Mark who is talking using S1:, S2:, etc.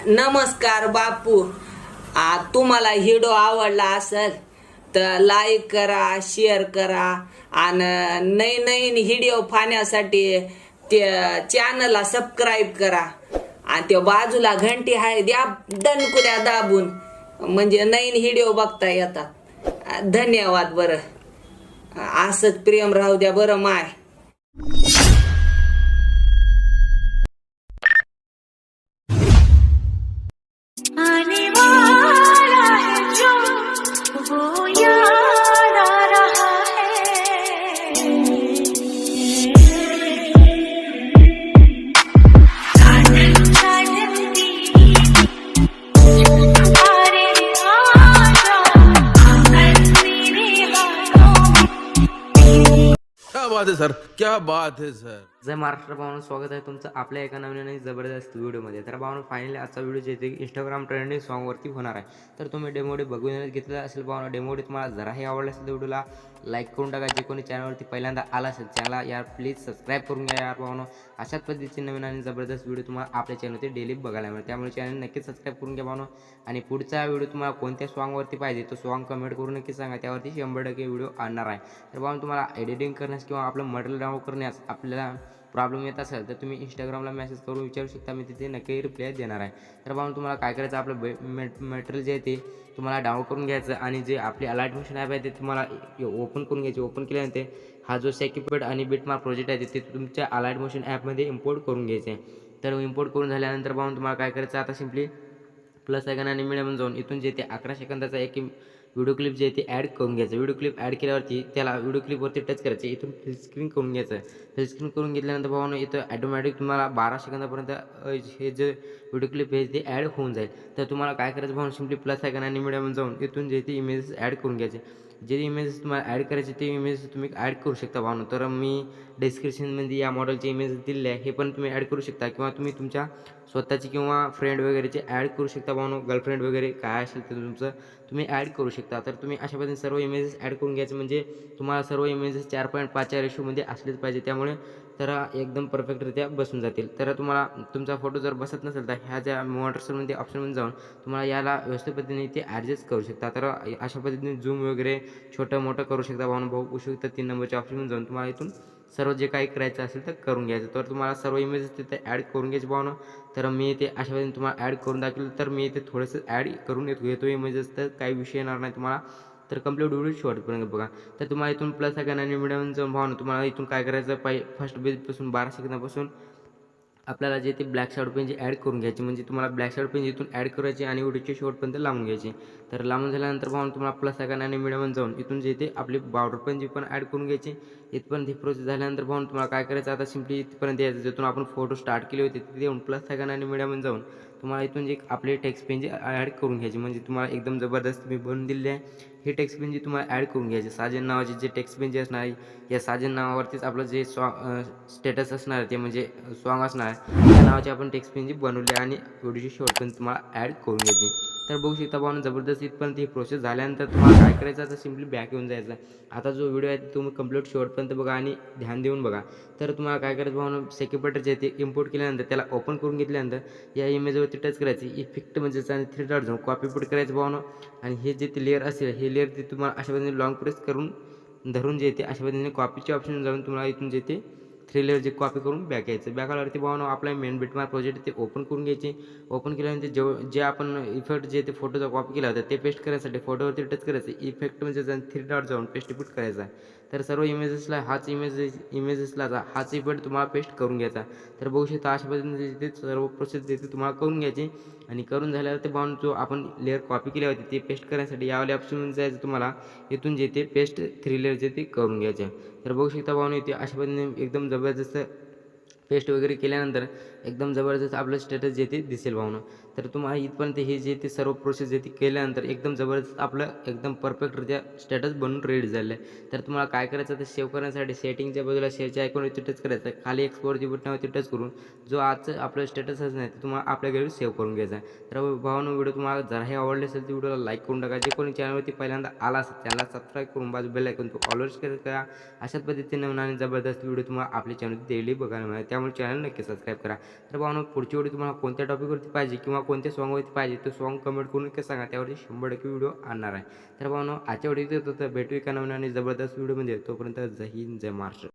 S1: नमस्कार बापू. तुम्हाला व्हिडिओ आवडला असेल तर लाईक करा, शेअर करा आणि नवीन व्हिडिओ पाहण्यासाठी ते चॅनलला सबस्क्राईब करा आणि त्या बाजूला घंटी आहे द्या दणकुल्या दाबून, म्हणजे नवीन व्हिडिओ बघता येतात. धन्यवाद. बरं असंच प्रेम राहू द्या बरं माय.
S2: आने वाला है जो वो याद आ रहा है। साजन साजन तेरी पुकारे आजा मेरे हाथों में।
S3: क्या बात है सर, क्या बात है सर.
S4: जय महाराष्ट्र भावनो, स्वागत आहे तुमचं आपल्या एका नवीन आणि जबरदस्त व्हिडिओमध्ये. तर भावनो फायनली आजचा व्हिडिओ जे ते इंस्टाग्राम ट्रेंडिंग सॉन्गवरती होणार आहे. तर तुम्ही डेमोडी बघून घेतलेला असेल भावनो. डेमोडी तुम्हाला जराही आवडला असेल तर व्हिडिओला लाईक करून टाका. जे कोणी चॅनलवरती पहिल्यांदा आला असेल चॅनलला यार प्लीज सबस्क्राईब करून घ्या यार भावनो. अशाच पद्धतीचे नवीन आणि जबरदस्त व्हिडिओ तुम्हाला आपल्या चॅनलवरती डेली बघायला मिळेल. त्यामुळे चॅनल नक्कीच सबस्क्राईब करून घ्या भावनो. आणि पुढचा व्हिडिओ तुम्हाला कोणत्या सॉन्गवरती पाहिजे तो सॉन्ग कमेंट करून नक्की सांगा. त्यावरती 100% व्हिडिओ आणणार आहे. तर भावनो तुम्हाला एडिटिंग करण्यास किंवा आपलं मटेरियल डाउनलोड करण्यास आपल्याला प्रॉब्लेम येत असेल तर तुम्ही इंस्टाग्रामला मेसेज करून विचारू शकता. मी तिथे नक्की रिप्लाय देणार आहे. तर भावनो तुम्हाला काय करायचं, आपलं मटेरियल जे आहे ते तुम्हाला डाउनलोड करून घ्यायचं आणि जे आपली अलाइट मोशन ॲप आहे ते तुम्हाला ओपन करून घ्यायचे. ओपन केल्यानंतर हा जो सेक्युपेड आणि बिटमार्क प्रोजेक्ट आहे ते तुमच्या अलाइट मोशन ॲपमध्ये इम्पोर्ट करून घ्यायचे आहे. तर इम्पोर्ट करून झाल्यानंतर भावनो तुम्हाला काय करायचं, आता सिम्पली प्लस आयकॉन आणि मीडियम जाऊन इथून जे ते 11 सेकंदाचा एक व्हिडिओ क्लिप जे आहे ते ॲड करून घ्यायचं. व्हिडिओ क्लिप ॲड केल्यावरती त्याला व्हिडिओ क्लिपवरती टच करायचं. इथून फुल स्क्रीन करून घ्यायचं. फुल स्क्रीन करून घेतल्यानंतर भावनो इथं ॲटोमॅटिक तुम्हाला 12 सेकंदापर्यंत हे जे व्हिडिओ क्लिप आहे ते ॲड होऊन जाईल. तर तुम्हाला काय करायचं भावनो, सिम्पली प्लस आयकॉन आणि मीडियम जाऊन इथून जे ते इमेजेस ॲड करून घ्यायचे. जे इमेजेस तुम्हाला ॲड करायचे ते इमेजेस तुम्ही ॲड करू शकता भावनो. तर मी डिस्क्रिप्शनमध्ये या मॉडेलचे इमेजेस दिलेले आहे, हे पण तुम्ही ॲड करू शकता किंवा तुम्ही तुमच्या स्वतःची किंवा फ्रेंड वगैरेचे ॲड करू शकता भावनो. गर्लफ्रेंड वगैरे काय असेल तर तुमचं तुम्ही ॲड करू शकता. तर तुम्ही अशा पद्धतीने सर्व इमेजेस ॲड करून घ्यायचे. म्हणजे तुम्हाला सर्व इमेजेस 4.5च्या रेशोमध्ये असलेच पाहिजे. त्यामुळे तर एकदम परफेक्टरित्या बसून जातील. तर तुम्हाला तुमचा फोटो जर बसत नसेल तर ह्या ज्या मॉडर्समध्ये ऑप्शनमध्ये जाऊन तुम्हाला याला व्यवस्थित पद्धतीने ते ॲडजस्ट करू शकता. तर अशा पद्धतीने झूम वगैरे छोटं मोठं करू शकता भावनो. बघू शकता 3 नंबरच्या ऑप्शनमध्ये जाऊन तुम्हाला इथून सर्व जे काही करायचं असेल तर करून घ्यायचं. तर तुम्हाला सर्व इमेजेस तिथे ॲड करून घ्यायचे भावनो. तर मी ते अशा पद्धतीने तुम्हाला ॲड करून दाखवलं. तर मी इथे थोडंसं ॲड करून घेतो इमेजेस, तर काही विषय येणार नाही तुम्हाला. तर कंप्लीट व्हिडिओ शेवटपर्यंत बघा. तर तुम्हाला इथून प्लस आयकॉन आणि मीडियम जाऊन भावनो तुम्हाला इथून काय करायचं, फर्स्ट बेजपासून 12 सेकंदापासून आपल्याला जे ते ब्लॅक शॅडो पेन जे ॲड करून घ्यायचे. म्हणजे तुम्हाला ब्लॅक शॅडो पेन इथून ॲड करायचे आणि व्हिडिओच्या शेवटपर्यंत लावून घ्यायचे. तर लावून झाल्यानंतर भावनो तुम्हाला प्लस आयकॉन आणि मीडियम जाऊन इथून जे ते आपली बॉर्डर पेन जी पण ॲड करून घ्यायची. इथपर्यंत ही प्रोसेस झाल्यानंतर भावनो तुम्हाला काय करायचं, आता सिम्पली इथपर्यंत यायचं जिथून आपण फोटो स्टार्ट केले होते तिथे येऊन प्लस आयकॉन आणि मीडियम जाऊन तुम्हाला इथून जे आपले टेक्स्ट पेन जे ॲड करून घ्यायचे. म्हणजे तुम्हाला एकदम जबरदस्त मी बनवून दिले आहे. हे टेक्स्ट पेन जे तुम्हाला ॲड करून घ्यायचे. साजन नावाचे जे टेक्स्ट पेन जे असणार आहे, या साजन नावावरतीच आपलं जे स्टेटस असणार आहे ते म्हणजे सॉन्ग असणार आहे, त्या नावाचे आपण टेक्स्ट पेन जी बनवले आणि व्हिडिओची शेवटपर्यंत तुम्हाला ॲड करून घ्यायची. तर बघू शकता भावनो जबरदस्त इथपर्यंत ही प्रोसेस झाल्यानंतर तुम्हाला काय करायचं, आता सिम्पली बॅक येऊन जायचं. आता जो व्हिडिओ आहे तुम्ही कंप्लीट शेवटपर्यंत बघा आणि ध्यान देऊन बघा. तर तुम्हाला काय करायचं भावनो, सेक्युपेटर जे ते इम्पोर्ट केल्यानंतर त्याला ओपन करून घेतल्यानंतर या इमेजवरती टच करायची. इफेक्ट म्हणजे 3 डॉट जाऊन कॉपी पेस्ट करायचं भावनो. आणि हे जे ते लेअर असेल हे लेअर ते तुम्हाला अशा पद्धतीने लॉंग प्रेस करून धरून जे ते अशा पद्धतीने कॉपीचे ऑप्शन जाऊन तुम्हाला इथून जे ते 3 लेअर जे कॉपी करून बॅक यायचं. बॅक आल्यावरती भावनो आपला मेन बिटमार्क प्रोजेक्ट ते ओपन करून घ्यायचे. ओपन केल्यानंतर जे आपण इफेक्ट जे ते फोटोचा कॉपी केला होता ते पेस्ट करायसाठी फोटोवरती टच करायचं. इफेक्ट म्हणजे 3 डॉट जाऊन पेस्ट इफेक्ट करायचा. तर सर्व इमेजेसला हाच इफेक्ट तुम्हाला पेस्ट करून घ्यायचा. तर बघू शकता अशा पद्धतीने ते सर्व प्रोसेस जे ते तुम्हाला करून घ्यायची. आणि करून झाल्यावर ते भावनो जो आपण लेअर कॉपी केली होती ते पेस्ट करण्यासाठी यावाले ऑप्शन जायचं तुम्हाला. इथून जे ते पेस्ट 3 लेअर जे ते करून घ्यायचे. तर बघू शकता भावनो इथे अशा पद्धतीने एकदम जबरदस्त पेस्ट वगैरे केल्यानंतर एकदम जबरदस्त आपलं स्टेटस जे ते दिसेल भावनो. तर तुम्हाला इथपर्यंत हे जे ते सर्व प्रोसेस जे ते केल्यानंतर एकदम जबरदस्त आपलं एकदम परफेक्टरित्या स्टेटस बनून रेडी झालं आहे. तर तुम्हाला काय करायचं, तर सेव्ह करण्यासाठी सेटिंगच्या बाजूला शेअरच्या आयकॉनवरती टच करायचं. खाली एक्सपोर्टची बटनावरती टच करून जो आजचं आपलं स्टेटस असणार ते तुम्हाला आपल्या घरी सेव्ह करून घ्यायचा आहे. तर भावनो व्हिडिओ तुम्हाला जराही आवडले असेल तर व्हिडिओला लाईक करून टाका. जे कोणी चॅनलवरती पहिल्यांदा आला असेल चॅनलला सबस्क्राईब करून बाजू बेल आयकॉन तो ऑलवेज करा. अशाच पद्धतीने नवीन आणि जबरदस्त व्हिडिओ तुम्हाला आपल्या चॅनलवरती डेली बघायला मिळेल. त्यामुळे त्यामुळे चॅनल नक्की सबस्क्राईब करा. तर भावनो पुढची व्हिडिओ तुम्हाला कोणत्या टॉपिकवरती पाहिजे किंवा कोणत्या सॉन्गवरती पाहिजे तो सॉन्ग कमेंट करून नक्की सांगा, त्यावरती 100% व्हिडिओ आणणार आहे. तर भावनो आजच्या व्हिडिओ तर भेटू एका नवीन आणि जबरदस्त व्हिडिओमध्ये. तोपर्यंत जय हिंद जय महाराष्ट्र.